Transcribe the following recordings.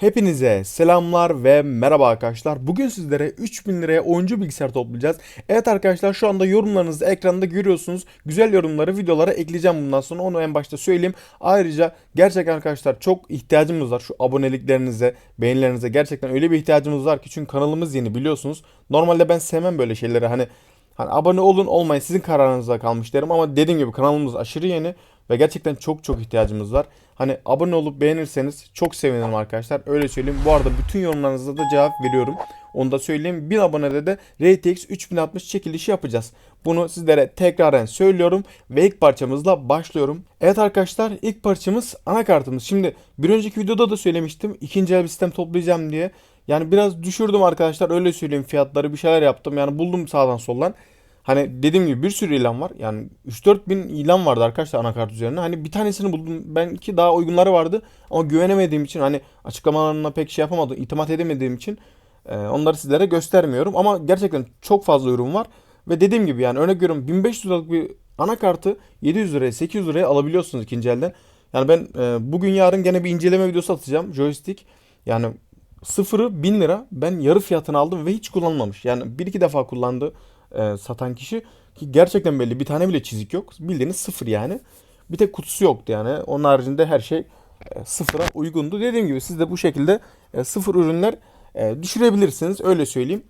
Hepinize selamlar ve merhaba arkadaşlar. Bugün sizlere 3000 liraya oyuncu bilgisayar toplayacağız. Evet arkadaşlar, şu anda yorumlarınızı ekranda görüyorsunuz. Güzel yorumları videolara ekleyeceğim bundan sonra, onu en başta söyleyeyim. Ayrıca gerçekten arkadaşlar çok ihtiyacımız var şu aboneliklerinize, beğenilerinize. Gerçekten öyle bir ihtiyacımız var ki, çünkü kanalımız yeni, biliyorsunuz. Normalde ben sevmem böyle şeyleri, hani abone olun olmayın sizin kararınıza kalmış derim, ama dediğim gibi kanalımız aşırı yeni ve gerçekten çok ihtiyacımız var. Hani abone olup beğenirseniz çok sevinirim arkadaşlar. Öyle söyleyeyim. Bu arada bütün yorumlarınıza da cevap veriyorum. Onu da söyleyeyim. 1000 abonede de RTX 3060 çekilişi yapacağız. Bunu sizlere tekraren söylüyorum ve ilk parçamızla başlıyorum. Evet arkadaşlar, ilk parçamız anakartımız. Şimdi bir önceki videoda da söylemiştim, ikinci el bir sistem toplayacağım diye. Yani biraz düşürdüm arkadaşlar, öyle söyleyeyim, fiyatları bir şeyler yaptım. Yani buldum sağdan soldan. Hani dediğim gibi bir sürü ilan var. Yani 3-4 bin ilan vardı arkadaşlar anakart üzerine. Hani bir tanesini buldum. Belki daha uygunları vardı. Ama güvenemediğim için, hani açıklamalarına pek şey yapamadım, itimat edemediğim için onları sizlere göstermiyorum. Ama gerçekten çok fazla ürün var. Ve dediğim gibi, yani örnek veriyorum, 1500 liralık bir anakartı 700 liraya 800 liraya alabiliyorsunuz ikinci elden. Yani ben bugün yarın gene bir inceleme videosu atacağım. Joystick. Yani sıfırı 1000 lira. Ben yarı fiyatını aldım ve hiç kullanmamış. Yani bir iki defa kullandı satan kişi, ki gerçekten belli, bir tane bile çizik yok. Bildiğiniz sıfır yani. Bir tek kutusu yoktu yani. Onun haricinde her şey sıfıra uygundu. Dediğim gibi siz de bu şekilde sıfır ürünler düşürebilirsiniz. Öyle söyleyeyim.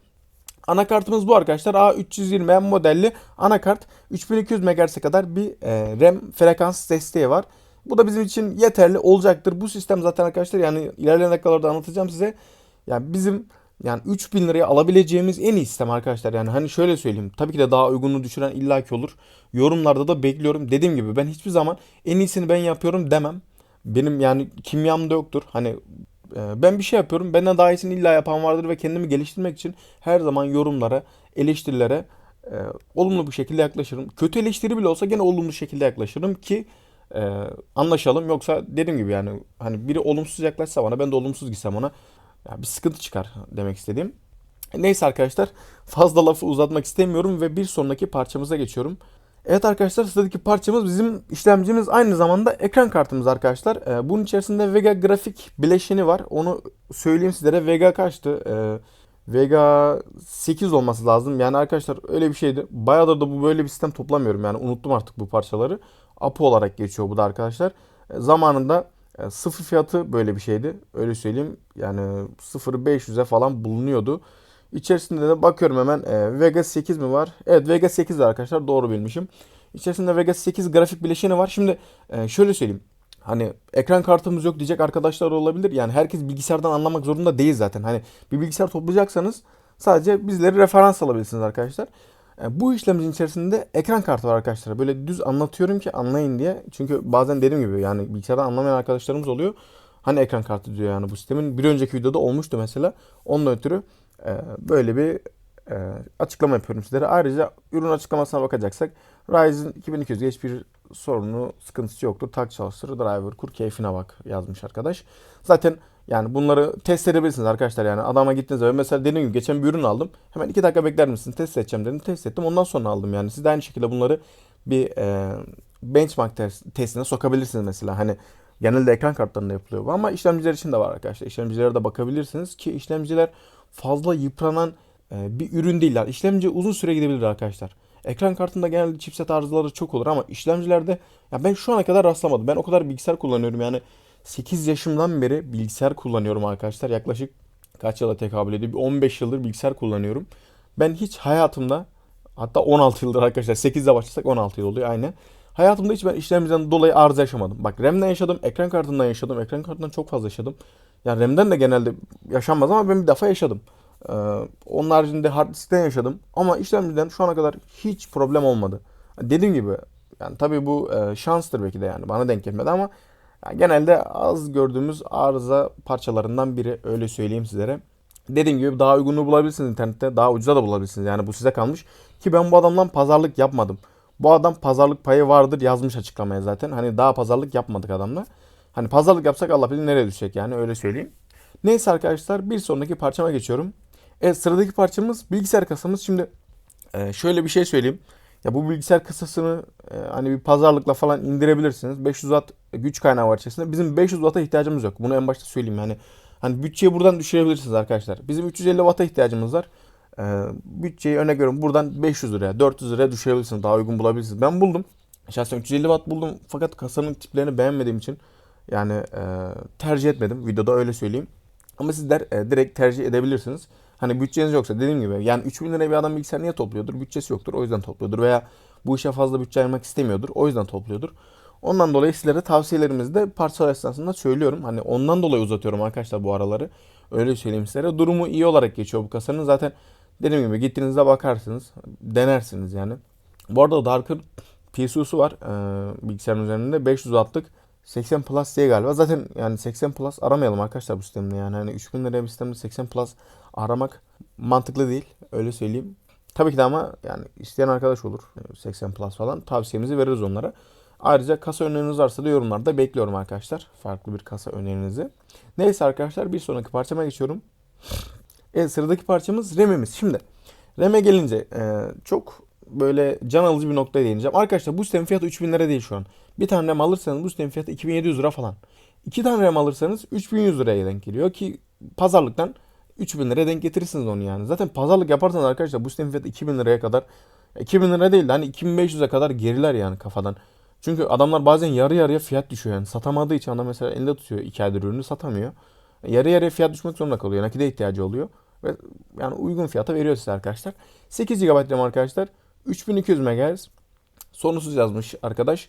Anakartımız bu arkadaşlar. A320M modelli anakart. 3200 MHz'e kadar bir RAM frekans desteği var. Bu da bizim için yeterli olacaktır. Bu sistem zaten arkadaşlar, yani ilerleyen dakikalarda anlatacağım size. Yani bizim, yani 3000 liraya alabileceğimiz en iyi sistem arkadaşlar. Yani hani şöyle söyleyeyim. Tabii ki de daha uygununu düşüren illaki olur. Yorumlarda da bekliyorum. Dediğim gibi ben hiçbir zaman en iyisini ben yapıyorum demem. Benim yani kimyamda yoktur. Hani ben bir şey yapıyorum, benden daha iyisini illa yapan vardır ve kendimi geliştirmek için her zaman yorumlara, eleştirilere e, olumlu bir şekilde yaklaşırım. Kötü eleştiri bile olsa gene olumlu şekilde yaklaşırım ki anlaşalım. Yoksa dediğim gibi, yani hani biri olumsuz yaklaşsa bana, ben de olumsuz gitsem ona, ya bir sıkıntı çıkar demek istediğim. Neyse arkadaşlar, fazla lafı uzatmak istemiyorum ve bir sonraki parçamıza geçiyorum. Evet arkadaşlar, sıradaki parçamız bizim işlemcimiz, aynı zamanda ekran kartımız arkadaşlar. Bunun içerisinde Vega grafik bileşeni var. Onu söyleyeyim sizlere. Vega kaçtı? Vega 8 olması lazım. Yani arkadaşlar öyle bir şeydi. Bayağıdır da bu böyle bir sistem toplamıyorum. Yani unuttum artık bu parçaları. APO olarak geçiyor bu da arkadaşlar. Zamanında sıfır fiyatı böyle bir şeydi. Öyle söyleyeyim. Yani 0.500'e falan bulunuyordu. İçerisinde de bakıyorum hemen, Vega 8 mi var? Evet, Vega 8 var arkadaşlar, doğru bilmişim. İçerisinde Vega 8 grafik bileşeni var. Şimdi şöyle söyleyeyim. Hani ekran kartımız yok diyecek arkadaşlar olabilir. Yani herkes bilgisayardan anlamak zorunda değil zaten. Hani bir bilgisayar toplayacaksanız sadece bizleri referans alabilirsiniz arkadaşlar. Bu işlemcinin içerisinde ekran kartı var arkadaşlar. Böyle düz anlatıyorum ki anlayın diye. Çünkü bazen dediğim gibi, yani bilgisayardan anlamayan arkadaşlarımız oluyor. Hani ekran kartı diyor yani bu sistemin. Bir önceki videoda olmuştu mesela. Ondan ötürü böyle bir açıklama yapıyorum sizlere. Ayrıca ürün açıklamasına bakacaksak, Ryzen 2200 hiçbir sorunu, sıkıntısı yoktur. Tak çalıştır, driver kur, keyfine bak yazmış arkadaş. Zaten yani bunları test edebilirsiniz arkadaşlar. Yani adama gittiğiniz zaman, mesela dediğim gibi geçen bir ürün aldım. Hemen 2 dakika bekler misin? Test edeceğim dedim. Test ettim. Ondan sonra aldım yani. Siz de aynı şekilde bunları bir benchmark testine sokabilirsiniz mesela. Hani genelde ekran kartlarında yapılıyor bu, ama işlemciler için de var arkadaşlar. İşlemcilere de bakabilirsiniz ki işlemciler fazla yıpranan bir ürün değiller. İşlemci uzun süre gidebilir arkadaşlar. Ekran kartında genelde chipset arızaları çok olur, ama işlemcilerde ya ben şu ana kadar rastlamadım. Ben o kadar bilgisayar kullanıyorum yani, 8 yaşımdan beri bilgisayar kullanıyorum arkadaşlar. Yaklaşık kaç yıla tekabül ediyor? Bir 15 yıldır bilgisayar kullanıyorum. Ben hiç hayatımda, hatta 16 yıldır arkadaşlar, 8'de başlasak 16 yıl oluyor aynı. Hayatımda hiç ben işlemciden dolayı arıza yaşamadım. Bak, RAM'den yaşadım, ekran kartından yaşadım. Ekran kartından çok fazla yaşadım. Yani RAM'den de genelde yaşanmaz, ama ben bir defa yaşadım. Ee, Onun haricinde hard diskten yaşadım. Ama işlemciden şu ana kadar hiç problem olmadı. Dediğim gibi, yani tabii bu şanstır belki de, yani bana denk gelmedi, ama yani genelde az gördüğümüz arıza parçalarından biri, öyle söyleyeyim sizlere. Dediğim gibi daha uygununu bulabilirsiniz internette, daha ucuza da bulabilirsiniz. Yani bu size kalmış. Ki ben bu adamdan pazarlık yapmadım. Bu adam pazarlık payı vardır yazmış açıklamaya zaten. Hani daha pazarlık yapmadık adamla. Hani pazarlık yapsak Allah bilir nereye düşecek, yani öyle söyleyeyim. Neyse arkadaşlar, bir sonraki parçama geçiyorum. Evet, sıradaki parçamız bilgisayar kasamız. Şimdi şöyle bir şey söyleyeyim. Ya bu bilgisayar kasasını hani bir pazarlıkla falan indirebilirsiniz. 500 watt güç kaynağı var içerisinde. Bizim 500 watt'a ihtiyacımız yok. Bunu en başta söyleyeyim yani. Hani bütçeyi buradan düşürebilirsiniz arkadaşlar. Bizim 350 Watt'a ihtiyacımız var. Bütçeyi örnek veriyorum buradan 500 liraya 400 liraya düşürebilirsiniz. Daha uygun bulabilirsiniz. Ben buldum. Şahsen 350 Watt buldum fakat kasanın tiplerini beğenmediğim için yani tercih etmedim. Videoda öyle söyleyeyim. Ama sizler direkt tercih edebilirsiniz. Hani bütçeniz yoksa dediğim gibi yani 3000 liraya bir adam bilgisayar niye topluyordur? Bütçesi yoktur o yüzden topluyordur. Veya bu işe fazla bütçe ayırmak istemiyordur o yüzden topluyordur. Ondan dolayı sizlere tavsiyelerimizi de parçalar esnasında söylüyorum. Hani ondan dolayı uzatıyorum arkadaşlar bu araları. Öyle söyleyeyim sizlere. Durumu iyi olarak geçiyor bu kasanın. Zaten dediğim gibi gittiğinizde bakarsınız. Denersiniz yani. Bu arada Dark'ın PSU'su var bilgisayarın üzerinde. 500 wattlık 80 Plus diye galiba. Zaten yani 80 Plus aramayalım arkadaşlar bu sistemde. Yani hani 3000 liraya bir sistemde 80 Plus aramak mantıklı değil. Öyle söyleyeyim. Tabii ki de ama yani isteyen arkadaş olur. 80 Plus falan. Tavsiyemizi veririz onlara. Ayrıca kasa öneriniz varsa da yorumlarda bekliyorum arkadaşlar. Farklı bir kasa önerinizi. Neyse arkadaşlar bir sonraki parçama geçiyorum. Sıradaki parçamız RAM'imiz. Şimdi RAM'e gelince çok böyle can alıcı bir noktaya değineceğim. Arkadaşlar bu sistemin fiyatı 3000 lira değil şu an. Bir tane RAM alırsanız bu sistemin fiyatı 2700 lira falan. İki tane RAM alırsanız 3100 liraya denk geliyor ki pazarlıktan 3000 liraya denk getirirsiniz onu yani. Zaten pazarlık yaparsanız arkadaşlar bu sistemin fiyatı 2000 liraya kadar 2000 lira değil de hani 2500'e kadar geriler yani kafadan. Çünkü adamlar bazen yarı yarıya fiyat düşüyor yani. Satamadığı için adam mesela elinde tutuyor 2 aydır ürünü satamıyor. Yarı yarıya fiyat düşmek zorunda kalıyor. Nakide ihtiyacı oluyor. Ve yani uygun fiyata veriyor size arkadaşlar. 8 GB RAM arkadaşlar. 3200 MHz. Sorunsuz yazmış arkadaş.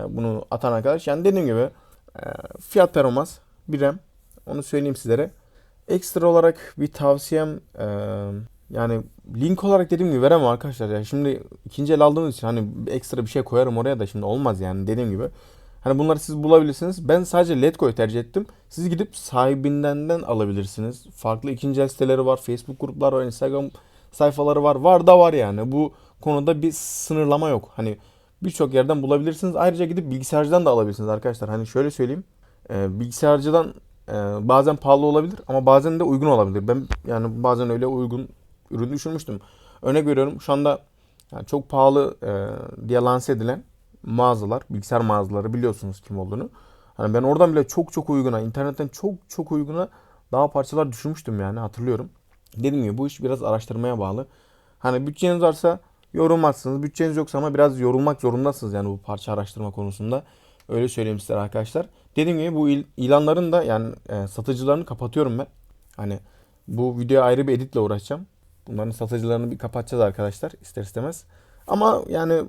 Bunu atan arkadaş. Yani dediğim gibi fiyat performans bir RAM. Onu söyleyeyim sizlere. Ekstra olarak bir tavsiyem yani link olarak dediğim gibi veremem arkadaşlar. Yani şimdi ikinci el aldığımız için hani ekstra bir şey koyarım oraya da şimdi olmaz yani dediğim gibi. Hani bunları siz bulabilirsiniz. Ben sadece Letgo'yu tercih ettim. Siz gidip sahibinden alabilirsiniz. Farklı ikinci el siteleri var. Facebook grupları var. Instagram sayfaları var. Var da var yani. Bu konuda bir sınırlama yok. Hani birçok yerden bulabilirsiniz. Ayrıca gidip bilgisayarcıdan da alabilirsiniz arkadaşlar. Hani şöyle söyleyeyim. Bilgisayarcıdan bazen pahalı olabilir ama bazen de uygun olabilir. Ben yani bazen öyle uygun ürün düşürmüştüm. Örnek veriyorum şu anda yani çok pahalı diye lanse edilen mağazalar, bilgisayar mağazaları biliyorsunuz kim olduğunu. Hani ben oradan bile çok çok uyguna, internetten çok çok uyguna daha parçalar düşürmüştüm yani hatırlıyorum. Dediğim gibi bu iş biraz araştırmaya bağlı. Hani bütçeniz varsa yorulmazsınız. Bütçeniz yoksa ama biraz yorulmak zorundasınız yani bu parça araştırma konusunda. Öyle söyleyeyim size arkadaşlar. Dediğim gibi bu ilanların da yani satıcılarını kapatıyorum ben. Hani bu videoya ayrı bir editle uğraşacağım. Bunların satıcılarını bir kapatacağız arkadaşlar ister istemez. Ama yani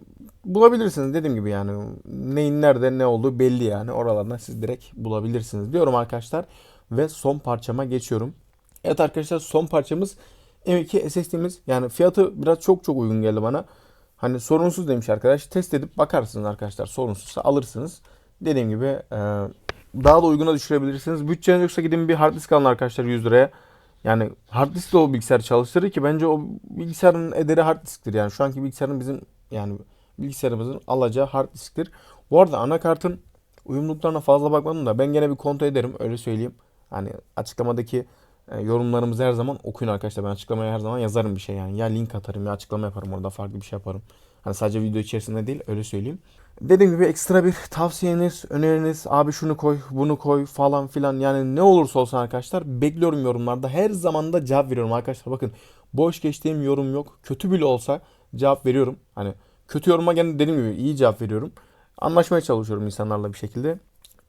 bulabilirsiniz dediğim gibi yani neyin nerede ne olduğu belli yani oralardan siz direkt bulabilirsiniz diyorum arkadaşlar. Ve son parçama geçiyorum. Evet arkadaşlar son parçamız M2 SSD'miz. Yani fiyatı biraz çok çok uygun geldi bana. Hani sorunsuz demiş arkadaş. Test edip bakarsınız arkadaşlar. Sorunsuzsa alırsınız. Dediğim gibi daha da uyguna düşürebilirsiniz. Bütçeniz yoksa gidin bir hard disk alın arkadaşlar 100 liraya. Yani hard disk de o bilgisayarı çalıştırır ki bence o bilgisayarın ederi hard disktir. Yani şu anki bilgisayarın bizim yani bilgisayarımızın alacağı hard disktir. Bu arada anakartın uyumluluklarına fazla bakmadım da ben gene bir kontrol ederim öyle söyleyeyim. Hani açıklamadaki yorumlarımızı her zaman okuyun arkadaşlar. Ben açıklamaya her zaman yazarım bir şey yani. Ya link atarım ya açıklama yaparım orada farklı bir şey yaparım. Hani sadece video içerisinde değil öyle söyleyeyim. Dediğim gibi ekstra bir tavsiyeniz, öneriniz, abi şunu koy, bunu koy falan filan yani ne olursa olsun arkadaşlar bekliyorum yorumlarda. Her zaman da cevap veriyorum arkadaşlar. Bakın boş geçtiğim yorum yok. Kötü bile olsa cevap veriyorum. Hani kötü yoruma gene dediğim gibi iyi cevap veriyorum. Anlaşmaya çalışıyorum insanlarla bir şekilde.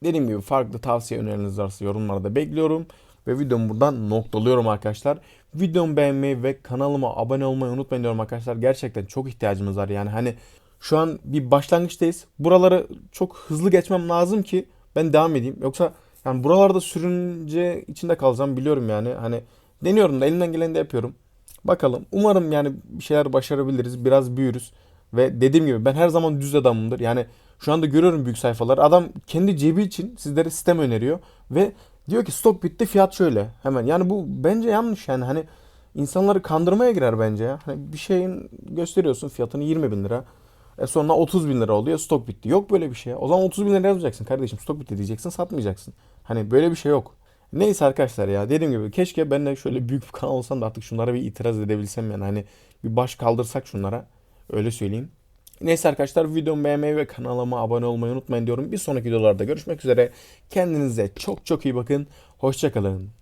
Dediğim gibi farklı tavsiye öneriniz varsa yorumlarda bekliyorum. Ve videomu buradan noktalıyorum arkadaşlar. Videomu beğenmeyi ve kanalıma abone olmayı unutmayın diyorum arkadaşlar. Gerçekten çok ihtiyacımız var yani hani şu an bir başlangıçtayız. Buraları çok hızlı geçmem lazım ki ben devam edeyim. Yoksa yani buralarda sürünce içinde kalacağım biliyorum yani. Hani deniyorum da elimden geleni de yapıyorum. Bakalım. Umarım yani bir şeyler başarabiliriz. Biraz büyürüz. Ve dediğim gibi ben her zaman düz adamımdır. Yani şu anda görüyorum büyük sayfalar. Adam kendi cebi için sizlere sistem öneriyor. Ve diyor ki stok bitti fiyat şöyle. Hemen yani bu bence yanlış yani. Hani insanları kandırmaya girer bence ya. Hani bir şeyin gösteriyorsun fiyatını 20 bin lira. Sonra 30 bin lira oluyor stok bitti. Yok böyle bir şey. O zaman 30 bin lira yazacaksın kardeşim stok bitti diyeceksin satmayacaksın. Hani böyle bir şey yok. Neyse arkadaşlar ya dediğim gibi keşke ben de şöyle büyük bir kanal olsam da artık şunlara bir itiraz edebilsem yani hani bir baş kaldırsak şunlara öyle söyleyeyim. Neyse arkadaşlar videomu beğenmeyi ve kanalıma abone olmayı unutmayın diyorum. Bir sonraki videolarda görüşmek üzere. Kendinize çok çok iyi bakın. Hoşçakalın.